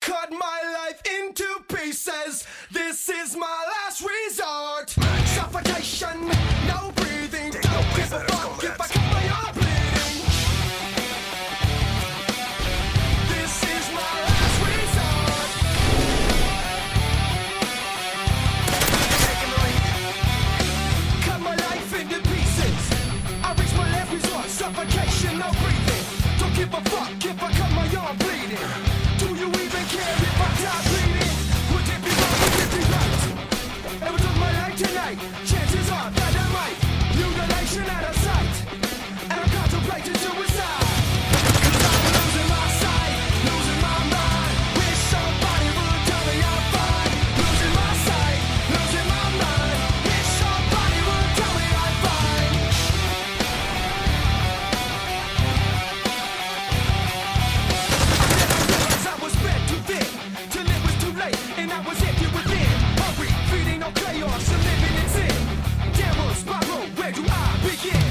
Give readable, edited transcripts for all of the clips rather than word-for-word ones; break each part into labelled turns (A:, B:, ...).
A: Cut my life into pieces. This is my last resort. Suffocation, no breathing. Don't give a fuck if I cut my arm bleeding. This is my last resort. Taking the lead. Cut my life into pieces. I reach my last resort. Suffocation, no breathing. Don't give a fuck if I cut my arm bleeding. Do you even care if I die bleeding? Would it be wrong, would it be right? Ever took my life tonight? Chances are that I might. Mutilation out of sight. And I'm contemplating suicide. Cause I'm losing my sight, losing my mind. Wish somebody would tell me I'm fine. Losing my sight, losing my mind. Wish somebody would tell me I'm fine. I was fed too thin, till it was too late, and I was empty within. Hungry, feeding on chaos, and living in sin. Downward spiral, where do I begin?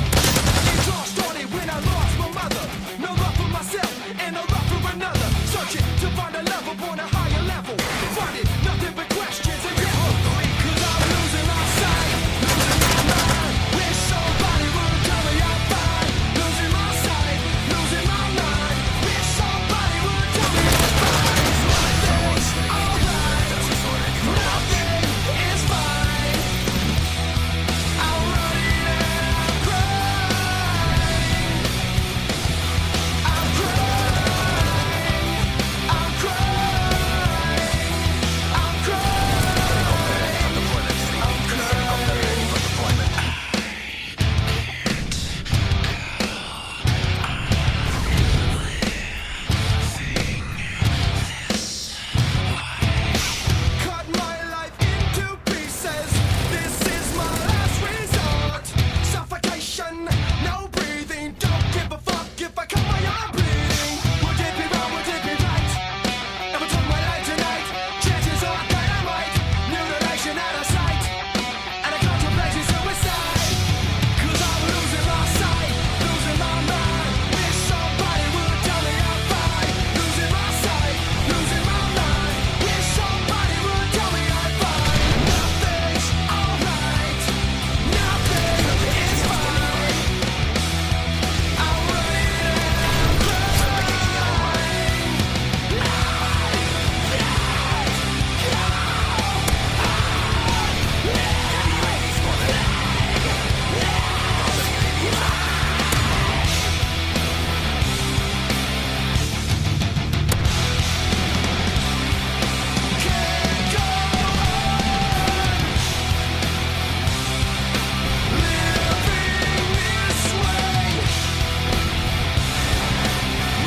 A: It all started when I lost my mother. No love for myself, and no love for another. Searching to find a love upon a higher level. Finding nothing but questions and devil. Cause I'm losing my sight, losing my mind. Wish somebody would tell me I'm fine. Losing my sight, losing my mind. Wish somebody would tell me I'm fine. Nothing's alright, nothing is fine. I'm running and I'm crying. I'm crying. I'm crying. I'm cut my life into pieces. This is my last resort. Suffocation, no breathing. Don't give a fuck if I cut my arm bleeding. Would it be wrong? Would it be right? Ever took my life tonight? Chances are that I might. Mutilation out of sight. And I contemplating suicide. Cause I'm losing my sight, losing my mind. Wish somebody would tell me I'm fine. Losing my sight, losing my mind. Wish somebody would tell me I'm fine. Nothing's alright, nothing is fine. I'm running and I'm can't go on living this way.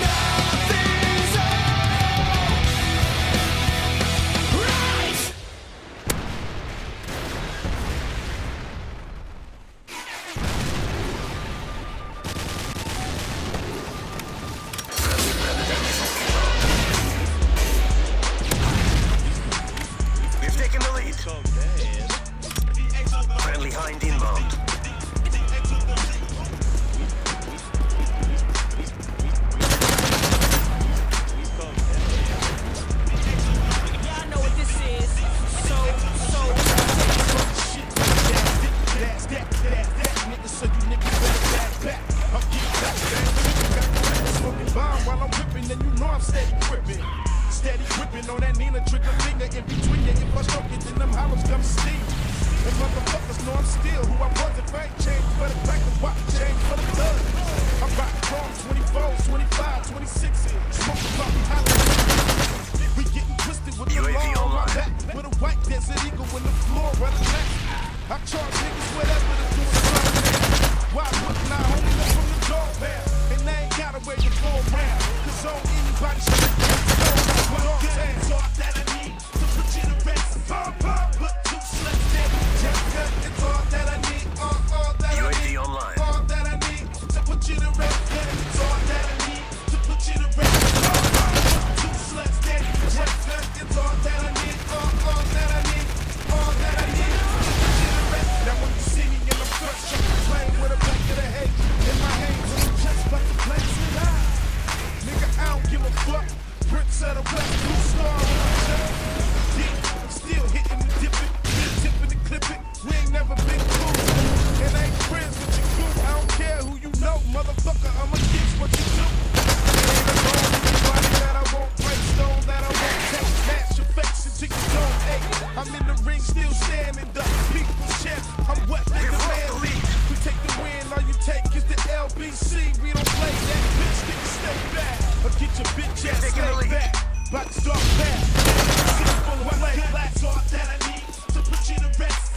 A: Nothing's alright.
B: We've taken the lead. Friendly Hind inbound.
C: Yeah, I know what this is. So.
D: Nigga, so you niggas better back. I'm getting back. Smoking bomb while I'm whipping, and you know I'm steady gripping. Steady gripping on that Nina trigger finger in between you. If I stroke it, then them hollows come steam. And motherfuckers know I'm still who I was. If I ain't changed for the crack, the watch change for the thug. I'm rocking chrome 24s, 25, 26s. Smoking coffee hollering. We getting twisted with the
B: UAV
D: law on my
B: online.
D: back. With a white desert eagle when the floor running back. I charge niggas whatever to do something. Why wouldn't I only look from the door back? And they ain't gotta wear your full round. Cause on anybody shit, what all time. Thought that I need to put you to rest. Put two sluts there. Check that. It's all that I need. All that I
B: UAV
D: need.
B: online.
D: All that I need to put you to rest. It's all that I need to put you to rest. Put two sluts there. Check that. It's all that I need. All that I need. All that I need to put you to rest. Now when you see me in BC, we don't play that. Bitch, nigga, stay back. Or get your bitch ass
B: taking the
D: stay
B: lead.
D: back. About to start fast. City full of flag, black talk that I need to put you to rest.